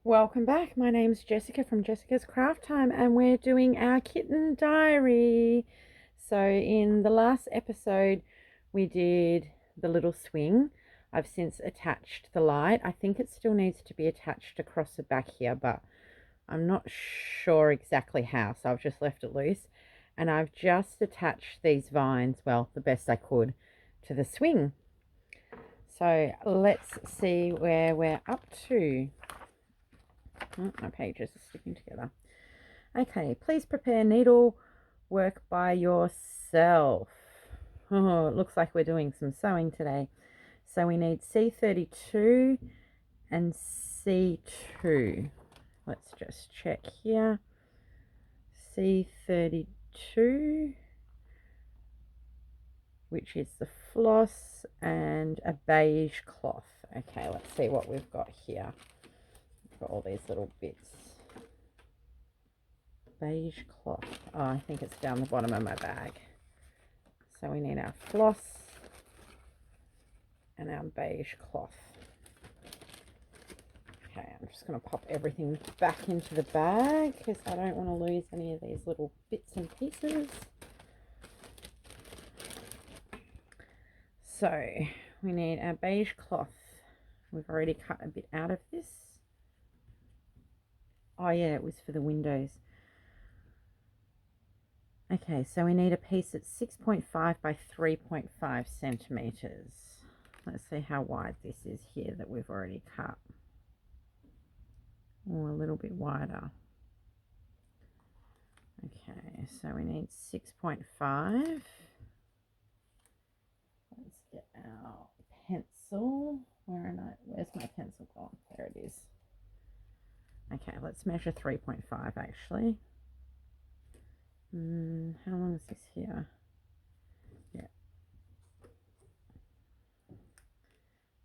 Welcome back. My name's Jessica from Jessica's Craft Time, and we're doing our kitten diary. So in the last episode we did the little swing. I've since attached the light. I think it still needs to be attached across the back here, but I'm not sure exactly how, so I've just left it loose. And I've just attached these vines, well, the best I could, to the swing. So let's see where we're up to. Oh, my pages are sticking together. Okay, please prepare needle work by yourself. Oh, it looks like we're doing some sewing today. So we need C32 and C2. Let's just check here. C32, which is the floss, and a beige cloth. Okay, let's see what we've got here. We've got all these little bits. Beige cloth. Oh, I think it's down the bottom of my bag. So we need our floss and our beige cloth. Okay, I'm just going to pop everything back into the bag because I don't want to lose any of these little bits and pieces. So we need our beige cloth. We've already cut a bit out of this. Oh yeah, it was for the windows. Okay, so we need a piece that's 6.5 by 3.5 centimeters. Let's see how wide this is here that we've already cut. Oh, a little bit wider. Okay, so we need 6.5. Let's get our pencil. Where's my pencil gone? There it is. Okay, let's measure 3.5 actually. How long is this here? Yeah.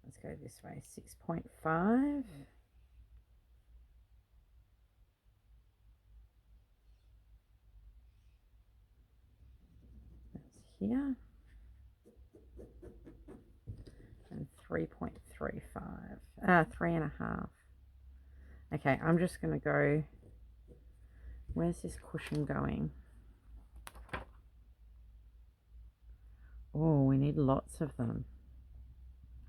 Let's go this way. 6.5. That's here. And 3.35. 3.5. Okay, I'm just going to go. Where's this cushion going? Oh, we need lots of them.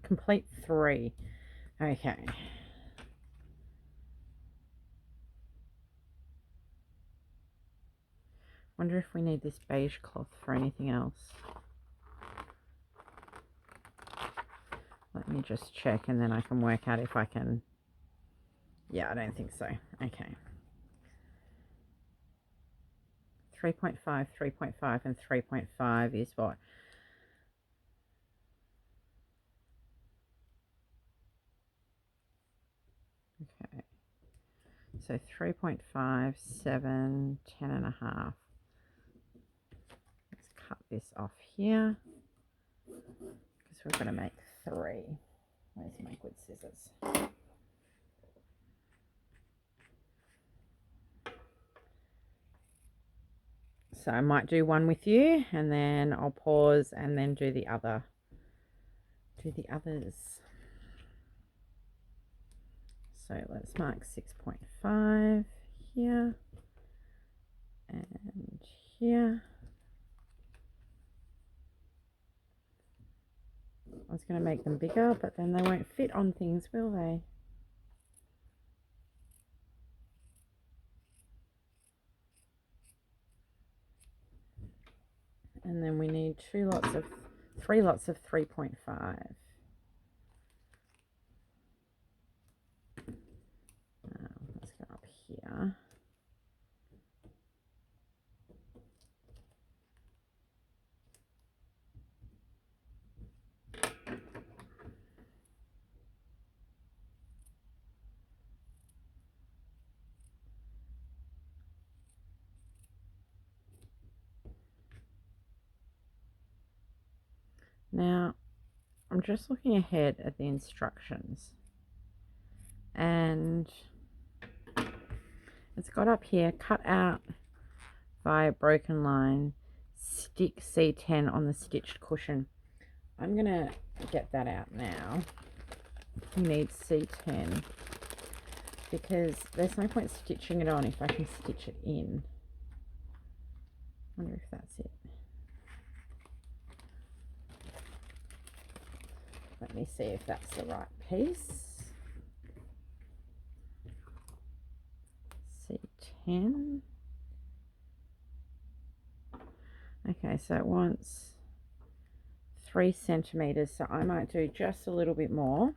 Complete 3. Okay. Wonder if we need this beige cloth for anything else. Let me just check and then I can work out if I can. Yeah, I don't think so. Okay. 3.5, 3.5 and 3.5 is what? Okay. So 3.5, 7, 10 and a half. Let's cut this off here because we're going to make 3. Where's my good scissors? So I might do one with you and then I'll pause and then do the others. So let's mark 6.5 here and here. I was going to make them bigger, but then they won't fit on things, will they? And then we need 3 lots of 3.5. Let's go up here. Now, I'm just looking ahead at the instructions, and it's got up here, cut out via broken line, stick C10 on the stitched cushion. I'm going to get that out now. You need C10. because there's no point stitching it on if I can stitch it in. Wonder if that's it. Let me see if that's the right piece. C10. Okay, so it wants 3 centimeters, so I might do just a little bit more.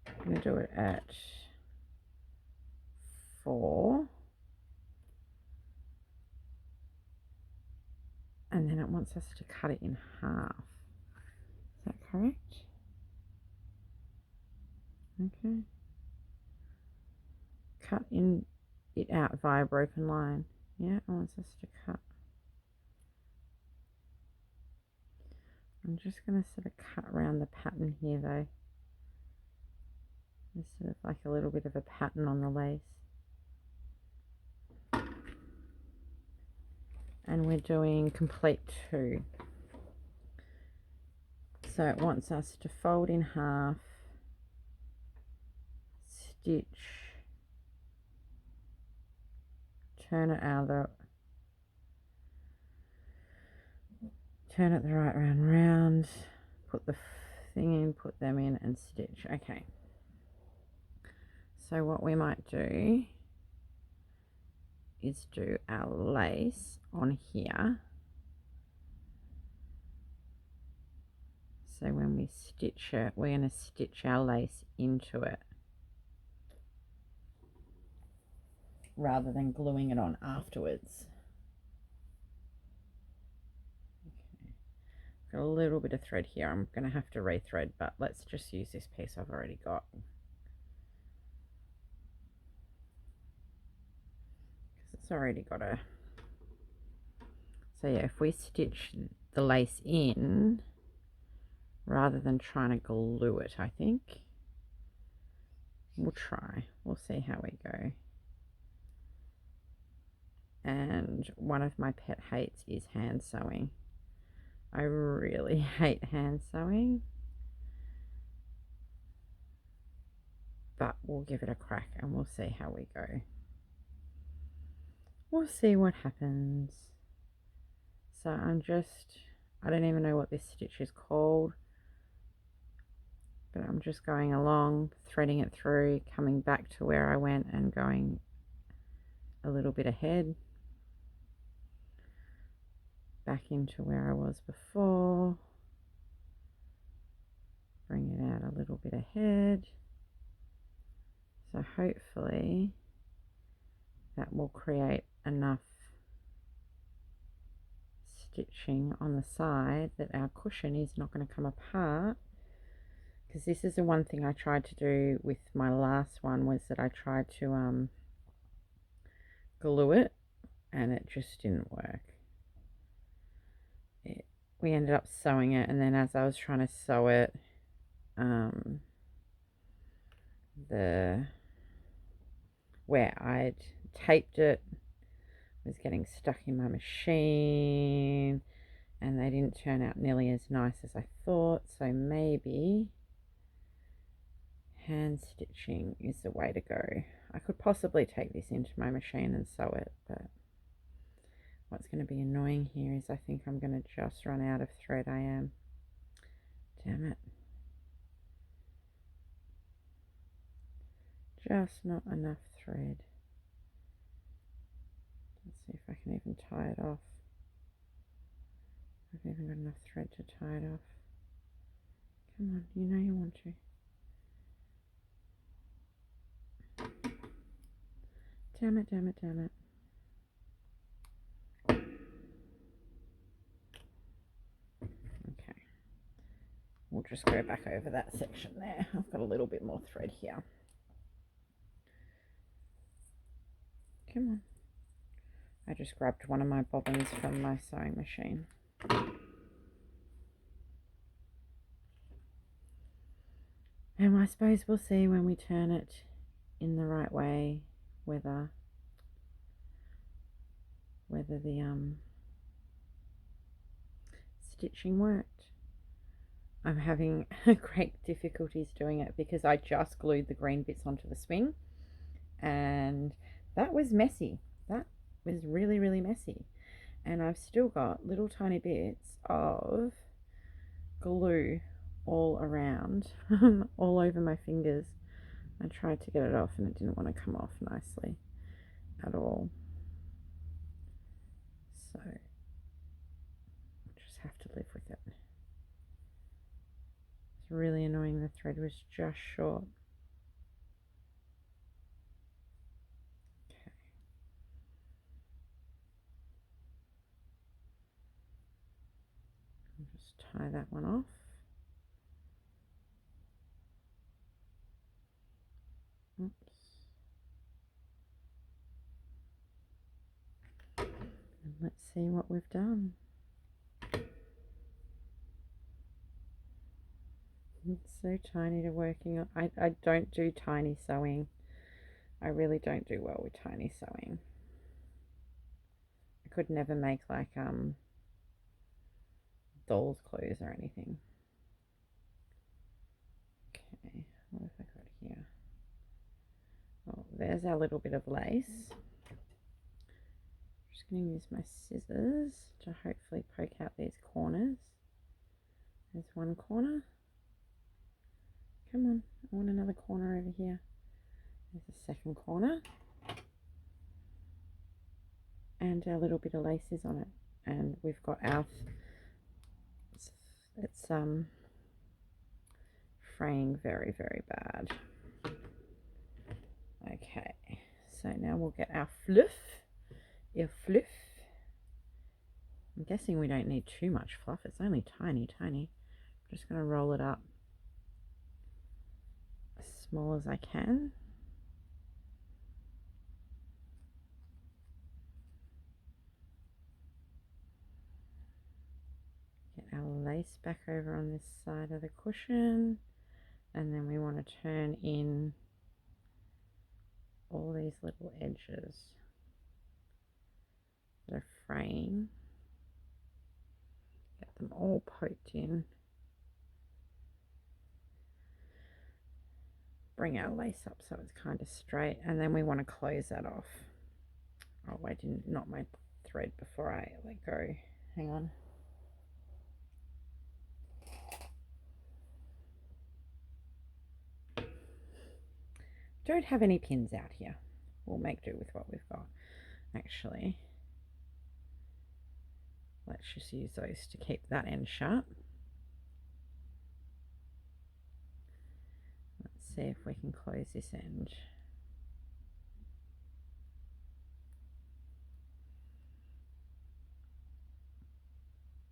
I'm going to do it at 4. And then it wants us to cut it in half. Is that correct? Okay. Cut it out via a broken line. Yeah, it wants us to cut. I'm just going to sort of cut around the pattern here though. There's sort of like a little bit of a pattern on the lace. And we're doing complete 2. So it wants us to fold in half, stitch, turn it the right round, put the thing in, put them in and stitch. Okay. So what we might do is do our lace on here. So when we stitch it, we're going to stitch our lace into it rather than gluing it on afterwards. Okay. Got a little bit of thread here. I'm going to have to rethread, but let's just use this piece I've already got. Because it's already got a... So yeah, if we stitch the lace in rather than trying to glue it, I think. We'll try. We'll see how we go. And one of my pet hates is hand sewing. I really hate hand sewing. But we'll give it a crack and we'll see how we go. We'll see what happens. So I don't even know what this stitch is called. But I'm just going along, threading it through, coming back to where I went and going a little bit ahead. Back into where I was before. Bring it out a little bit ahead. So hopefully that will create enough stitching on the side that our cushion is not going to come apart. Because this is the one thing I tried to do with my last one, was that I tried to glue it and it just didn't work. We ended up sewing it, and then as I was trying to sew it, where I'd taped it was getting stuck in my machine, and they didn't turn out nearly as nice as I thought. So maybe hand stitching is the way to go. I could possibly take this into my machine and sew it, but what's going to be annoying here is I think I'm going to just run out of thread. I am. Damn it. Just not enough thread. Let's see if I can even tie it off. I've even got enough thread to tie it off. Come on, you know you want to. Damn it, damn it, damn it. Okay. We'll just go back over that section there. I've got a little bit more thread here. Come on. I just grabbed one of my bobbins from my sewing machine. And I suppose we'll see when we turn it in the right way whether the stitching worked. I'm having great difficulties doing it because I just glued the green bits onto the swing, and that was messy. That was really, really messy. And I've still got little tiny bits of glue all around, all over my fingers. I tried to get it off and it didn't want to come off nicely at all. So just have to live with it. It's really annoying, the thread was just short. Okay. I'll just tie that one off. Oops. And let's see what we've done. It's so tiny to working on. I don't do tiny sewing. I really don't do well with tiny sewing. I could never make like doll's clothes or anything. Okay, what have I got here? Oh, there's our little bit of lace. I'm just going to use my scissors to hopefully poke out these corners. There's one corner. Come on, I want another corner over here. There's a second corner. And our little bit of lace is on it. And we've got our, it's fraying very, very bad. Okay, so now we'll get our fluff. I'm guessing we don't need too much fluff. It's only tiny, tiny. I'm just going to roll it up as small as I can. Get our lace back over on this side of the cushion. And then we want to turn in all these little edges that are fraying. Get them all poked in. Bring our lace up so it's kind of straight, and then we want to close that off. Oh, I didn't knot my thread before I let go. Hang on. Don't have any pins out here. We'll make do with what we've got. Actually, let's just use those to keep that end sharp. Let's see if we can close this end.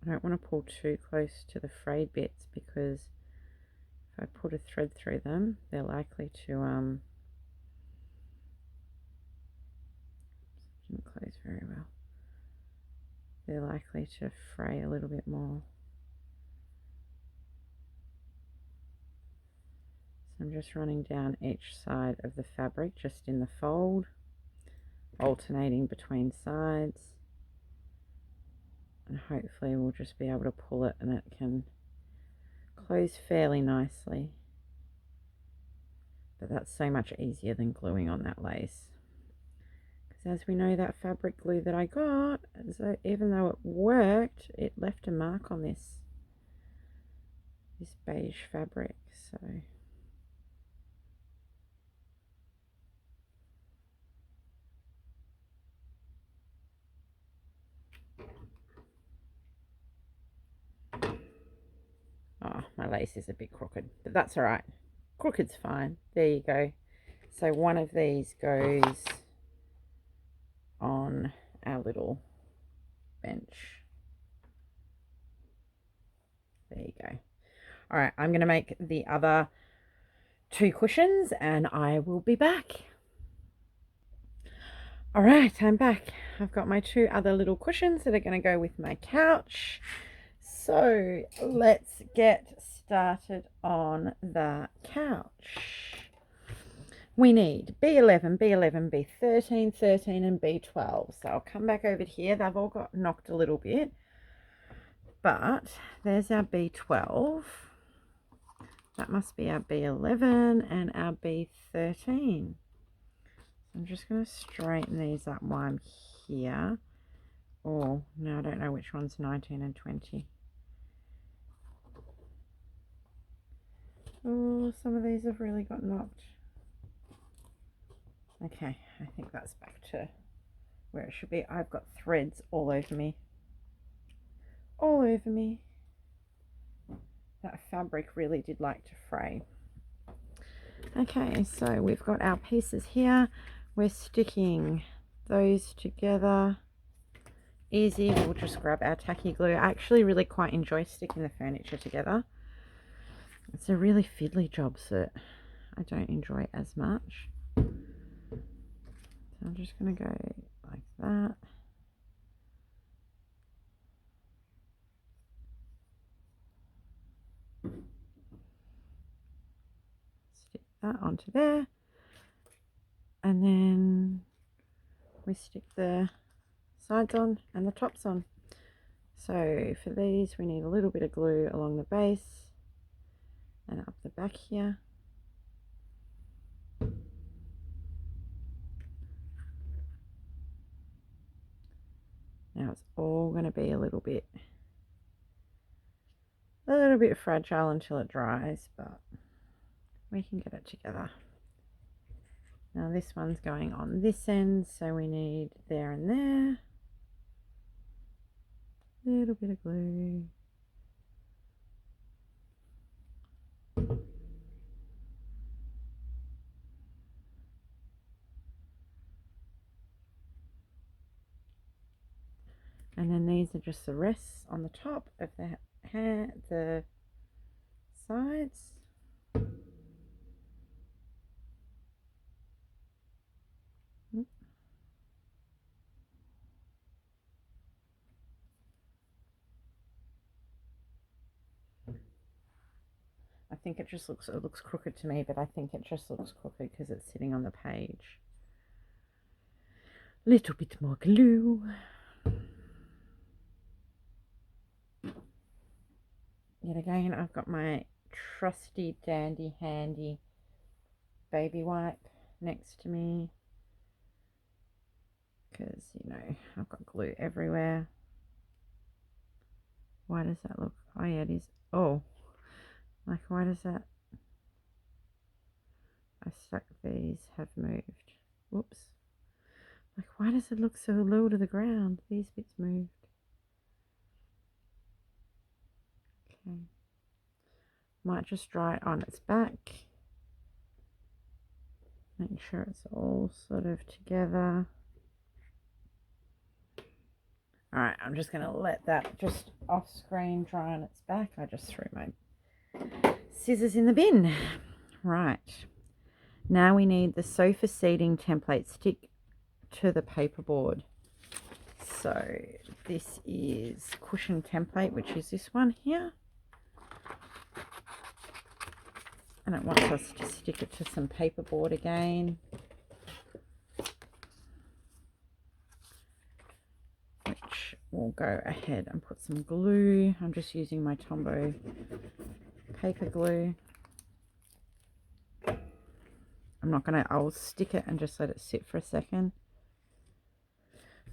I don't want to pull too close to the frayed bits because if I put a thread through them, they're likely to didn't close very well. They're likely to fray a little bit more. So I'm just running down each side of the fabric, just in the fold, alternating between sides, and hopefully we'll just be able to pull it and it can close fairly nicely. But that's so much easier than gluing on that lace. As we know, that fabric glue that I got, so even though it worked, it left a mark on this beige fabric. So oh, my lace is a bit crooked, but that's all right. Crooked's fine. There you go. So one of these goes on our little bench. There you go. All right, I'm going to make the other 2 cushions and I will be back. All right, I'm back. I've got my 2 other little cushions that are going to go with my couch. So let's get started on the couch. We need B11, B11, B13, 13 and B12. So I'll come back over here. They've all got knocked a little bit. But there's our B12. That must be our B11 and our B13. I'm just going to straighten these up while I'm here. Oh, no, I don't know which one's 19 and 20. Oh, some of these have really got knocked. Okay, I think that's back to where it should be. I've got threads all over me. All over me. That fabric really did like to fray. Okay, so we've got our pieces here. We're sticking those together. Easy, we'll just grab our tacky glue. I actually really quite enjoy sticking the furniture together. It's a really fiddly job that I don't enjoy as much. So I'm just going to go like that. Stick that onto there. And then we stick the sides on and the tops on. So for these we need a little bit of glue along the base and up the back here. Now it's all going to be a little bit fragile until it dries, but we can get it together. Now this one's going on this end, so we need there and there. A little bit of glue. And then these are just the rests on the top of the sides. I think it looks crooked to me, but I think it just looks crooked because it's sitting on the page. Little bit more glue. Yet again, I've got my trusty dandy handy baby wipe next to me because, you know, I've got glue everywhere. Why does that look? Oh yeah, it is. Oh, like why does that? I stuck these have moved. Whoops. Like why does it look so low to the ground? These bits moved. Okay. Might just dry it on its back. Make sure it's all sort of together. Alright, I'm just going to let that just off screen dry on its back. I just threw my scissors in the bin. Right. Now we need the sofa seating template stick to the paperboard. So this is cushion template, which is this one here. And it wants us to stick it to some paperboard again. Which we'll go ahead and put some glue. I'm just using my Tombow paper glue. I'll stick it and just let it sit for a second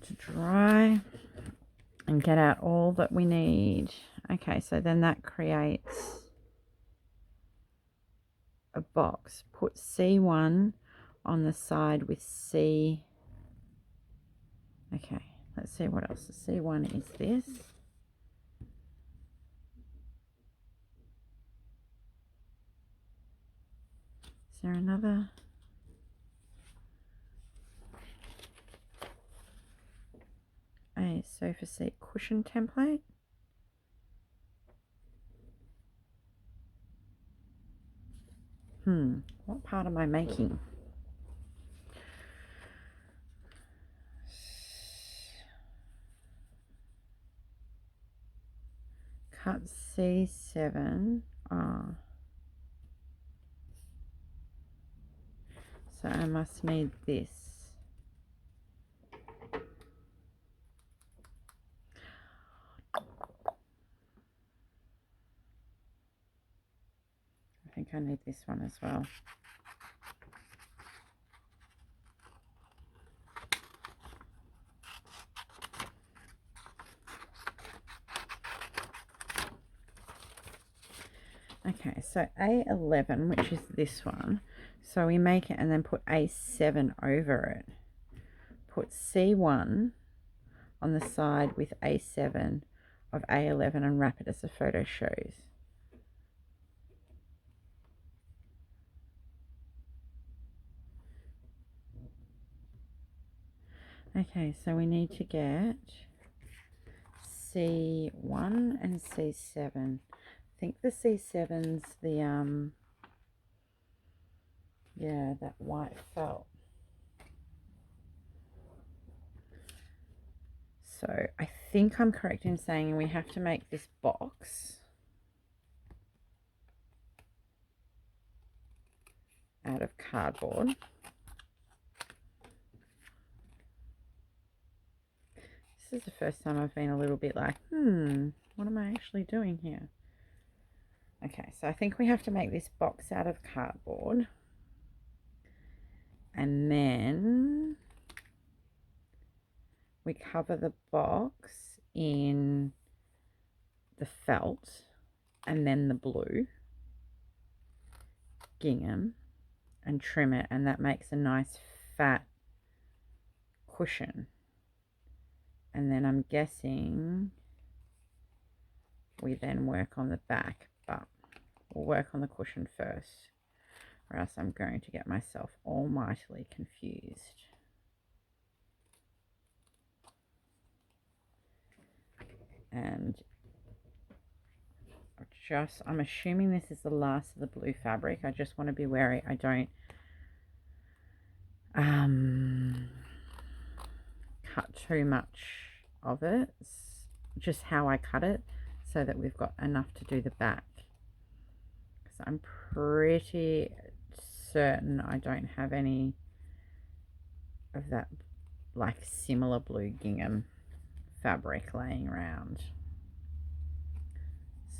to dry and get out all that we need. Okay, so then that creates a box. Put C1 on the side with C. Okay, let's see what else. The C1 is this. Is there another? A sofa seat cushion template. What part am I making? Cut C7. So I must need this. I think I need this one as well. Okay, so A11, which is this one, so we make it and then put A7 over it. Put C1 on the side with A7 of A11 and wrap it as the photo shows. Okay, so we need to get C1 and C7. I think the C7's the yeah, that white felt. So I think I'm correct in saying we have to make this box out of cardboard. This is the first time I've been a little bit like, what am I actually doing here? Okay, so I think we have to make this box out of cardboard. And then we cover the box in the felt and then the blue gingham and trim it, and that makes a nice fat cushion. And then I'm guessing we then work on the back, but we'll work on the cushion first, or else I'm going to get myself almightily confused. And I'm assuming this is the last of the blue fabric. I just want to be wary I don't cut too much of it, just how I cut it, so that we've got enough to do the back, because I'm pretty certain I don't have any of that like similar blue gingham fabric laying around,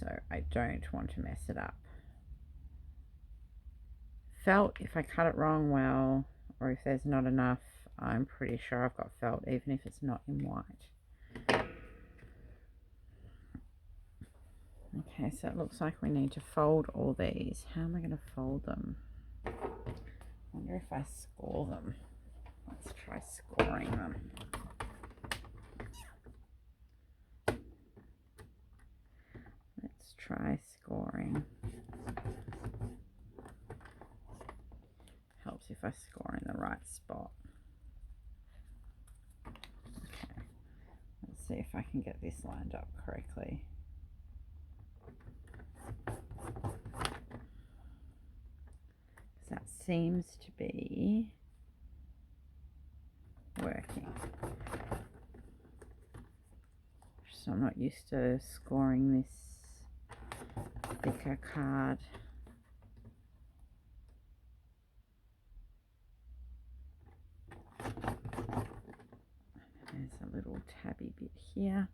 so I don't want to mess it up. Felt, if I cut it wrong, well, or if there's not enough, I'm pretty sure I've got felt, even if it's not in white. Okay, so it looks like we need to fold all these. How am I going to fold them? I wonder if I score them. Let's try scoring them. Let's try scoring. Helps if I score in the right spot. Okay, let's see if I can get this lined up correctly. That seems to be working. So I'm not used to scoring this thicker card. There's a little tabby bit here.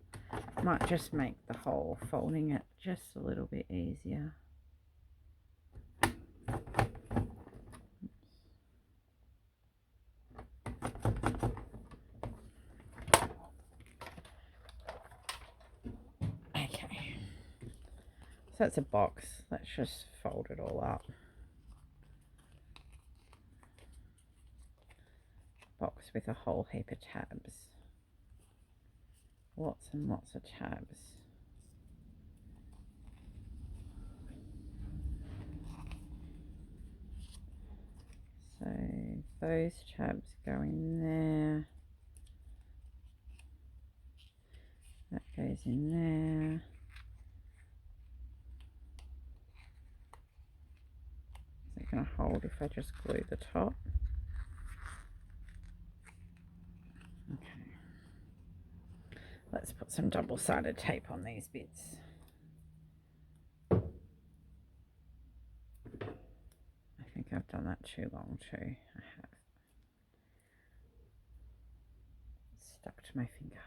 Might just make the whole folding it just a little bit easier. Okay, so that's a box. Let's just fold it all up. Box with a whole heap of tabs. Lots and lots of tabs. So those tabs go in there. That goes in there. Is it going to hold if I just glue the top? Okay. Let's put some double-sided tape on these bits. I think I've done that too long too. I have. Stuck to my finger.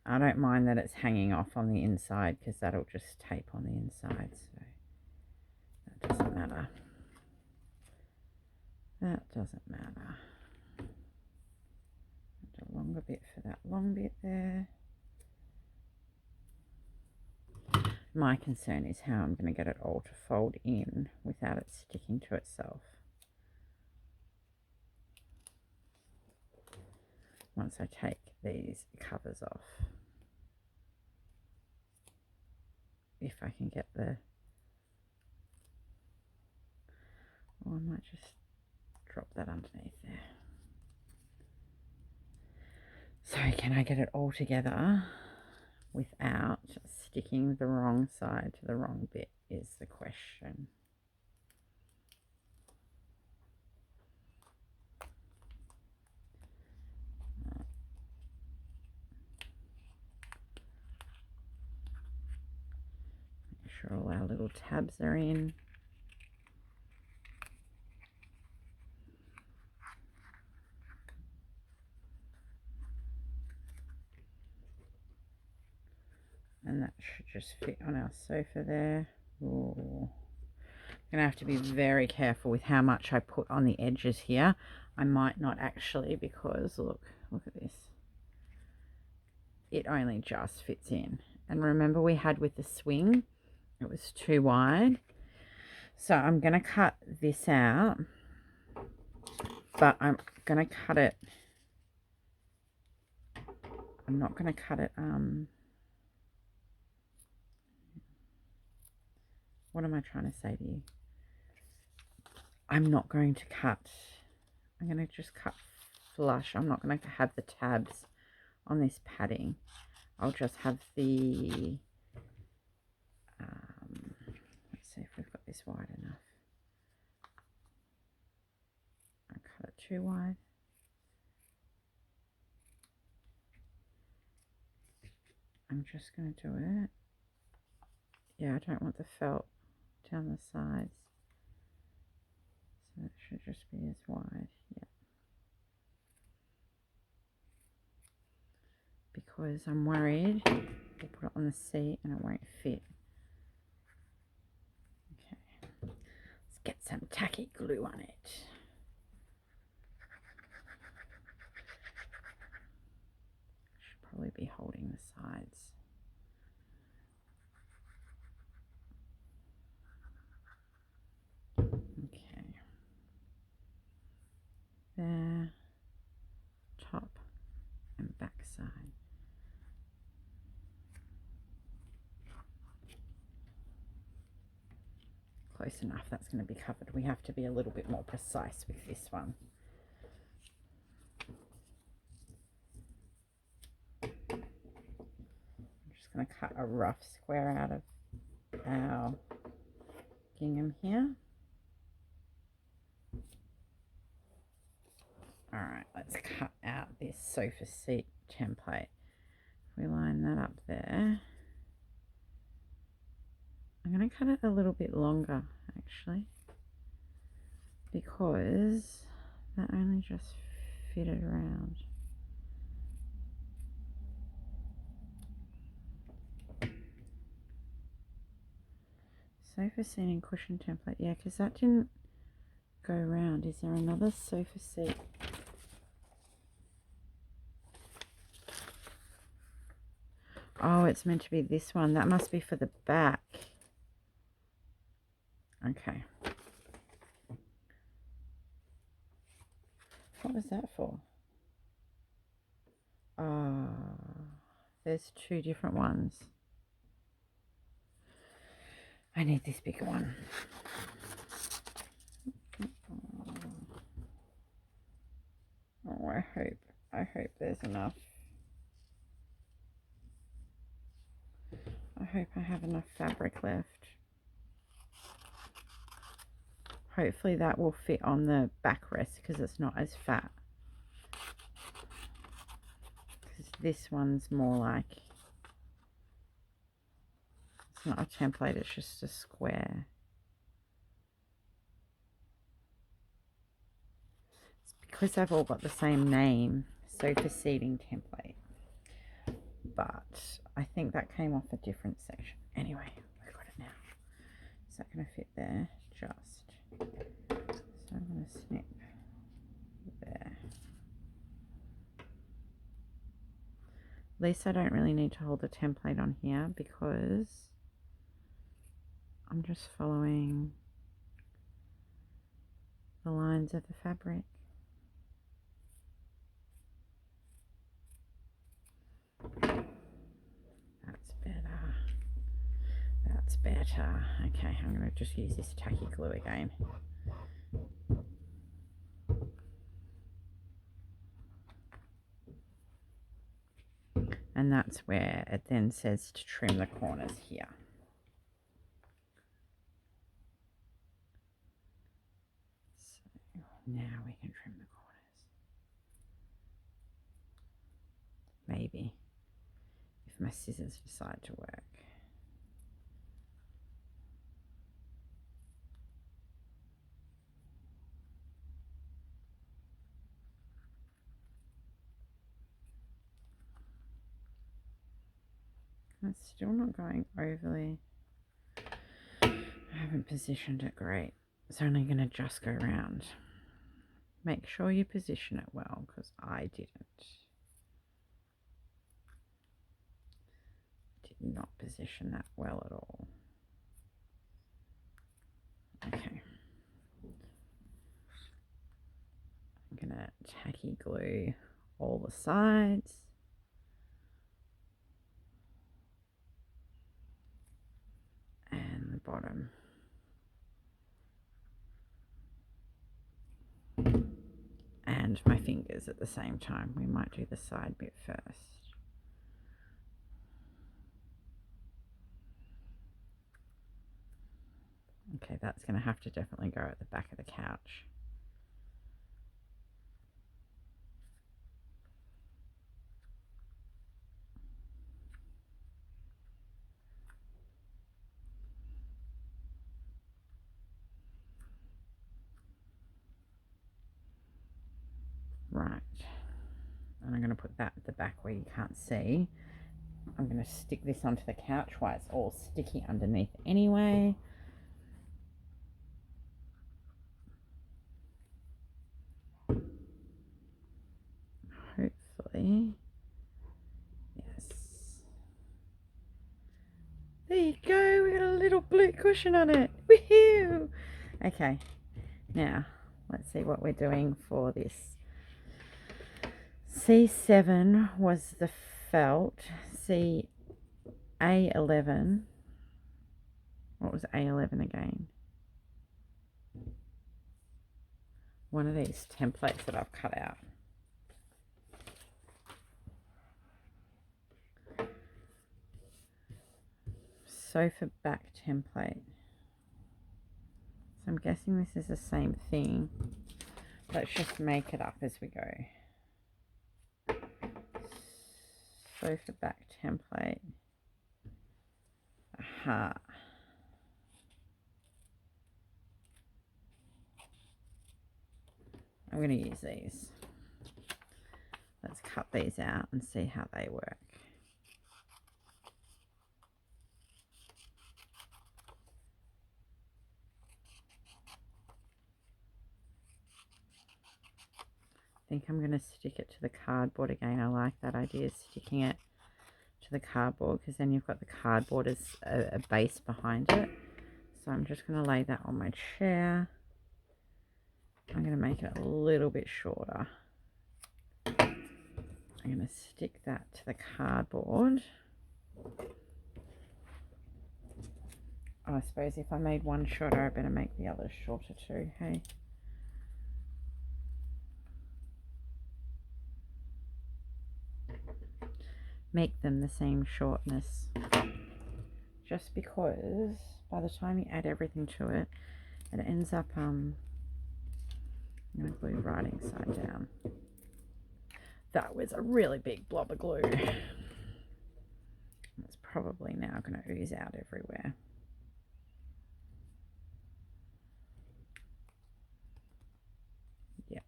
I don't mind that it's hanging off on the inside, because that'll just tape on the inside. So Doesn't matter. That doesn't matter. A longer bit for that long bit there. My concern is how I'm going to get it all to fold in without it sticking to itself. Once I take these covers off. If I can get the... Oh, I might just drop that underneath there. So can I get it all together without sticking the wrong side to the wrong bit is the question. Make sure all our little tabs are in. And that should just fit on our sofa there. Ooh. I'm going to have to be very careful with how much I put on the edges here. I might not actually, because look at this. It only just fits in. And remember we had with the swing, it was too wide. So I'm going to cut this out, but I'm going to cut it. I'm not going to cut it. What am I trying to say to you? I'm not going to cut. I'm going to just cut flush. I'm not going to have the tabs on this padding. I'll just have the, let's see if we've got this wide enough. I cut it too wide. I'm just going to do it. Yeah, I don't want the felt down the sides. So it should just be as wide. Yeah. Because I'm worried we'll put it on the seat and it won't fit. Okay. Let's get some tacky glue on it. Should probably be holding the sides. Okay. There. Top and back side. Close enough, that's going to be covered. We have to be a little bit more precise with this one. I'm just going to cut a rough square out of our gingham here. Alright, let's cut out this sofa seat template. If we line that up there, I'm going to cut it a little bit longer actually, because that only just fitted around. Sofa seat and cushion template, yeah, because that didn't go round. Is there another sofa seat? Oh, it's meant to be this one. That must be for the back. Okay. What was that for? There's two different ones. I need this bigger one. Oh, I hope there's enough. I hope I have enough fabric left. Hopefully that will fit on the backrest because it's not as fat. Because this one's more like, it's not a template, it's just a square. It's because they've all got the same name, sofa seating template. But I think that came off a different section. Anyway, we've got it now. Is that going to fit there? just. So I'm going to snip there. At least I don't really need to hold the template on here because I'm just following the lines of the fabric. That's better. That's better. Okay, I'm going to just use this tacky glue again. And that's where it then says to trim the corners here. So now we can trim the corners. Maybe, if my scissors decide to work. It's still not going overly. I haven't positioned it great. It's only going to just go round. Make sure you position it well, because I didn't. Did not position that well at all. Okay. I'm going to tacky glue all the sides. And the bottom. And my fingers at the same time. We might do the side bit first. Okay, that's going to have to definitely go at the back of the couch. Right. And I'm going to put that at the back where you can't see. I'm going to stick this onto the couch while it's all sticky underneath anyway. Hopefully. Yes. There you go. We got a little blue cushion on it. Woohoo! Okay. Now, let's see what we're doing for this. C7 was the felt. A11. What was A11 again? One of these templates that I've cut out. Sofa back template. So I'm guessing this is the same thing. Let's just make it up as we go. Sofa back template. Aha. I'm going to use these. Let's cut these out and see how they work. I think I'm going to stick it to the cardboard again. I like that idea, sticking it to the cardboard, because then you've got the cardboard as a base behind it. So I'm just going to lay that on my chair. I'm going to make it a little bit shorter. I'm going to stick that to the cardboard. I suppose if I made one shorter, I better make the other shorter too, hey? Make them the same shortness. Just because by the time you add everything to it, it ends up, I'm going to glue writing side down. That was a really big blob of glue. It's probably now going to ooze out everywhere. Yep.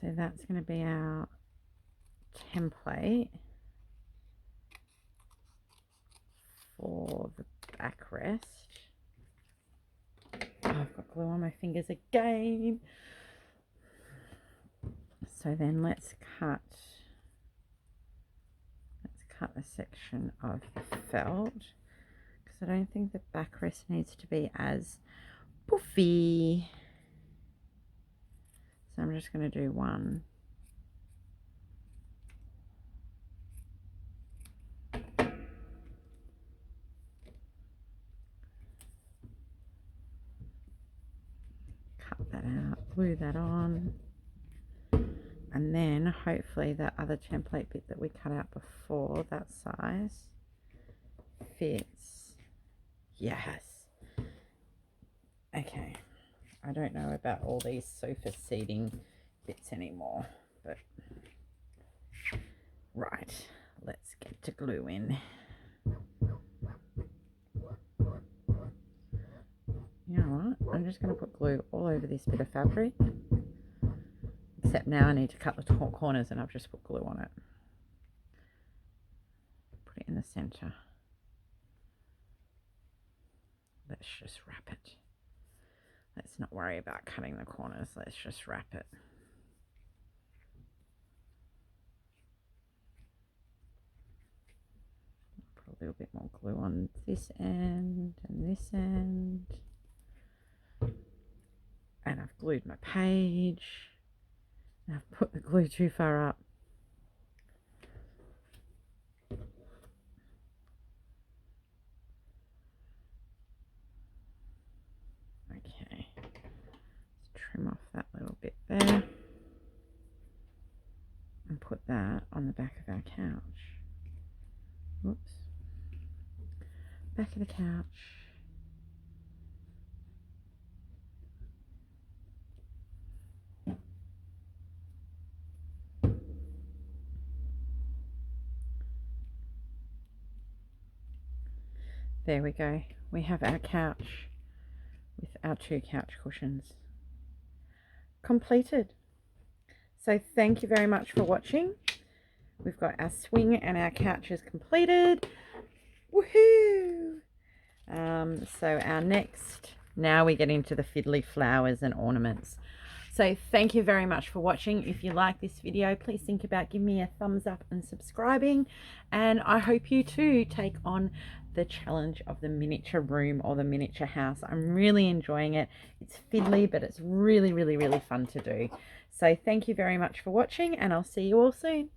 So that's going to be our template for the backrest. Oh, I've got glue on my fingers again. So then let's cut a section of the felt, because I don't think the backrest needs to be as puffy. So I'm just going to do one. Cut that out, glue that on. And then hopefully that other template bit that we cut out before, that size, fits. Yes. Okay. I don't know about all these sofa seating bits anymore, but right. Let's get to gluing. You know what? I'm just going to put glue all over this bit of fabric. Except now I need to cut the top corners, and I've just put glue on it. Put it in the center. Let's just wrap it. Let's not worry about cutting the corners. Let's just wrap it. Put a little bit more glue on this end and this end. And I've glued my page. I've put the glue too far up. Okay, let's trim off that little bit there and put that on the back of our couch. Whoops. Back of the couch. There we go. We have our couch with our 2 couch cushions completed. So thank you very much for watching. We've got our swing and our couches completed. Woohoo! So our next, now we get into the fiddly flowers and ornaments. So thank you very much for watching. If you like this video, please think about giving me a thumbs up and subscribing. And I hope you too take on the challenge of the miniature room or the miniature house. I'm really enjoying it. It's fiddly, but it's really, really, really fun to do. So thank you very much for watching, and I'll see you all soon.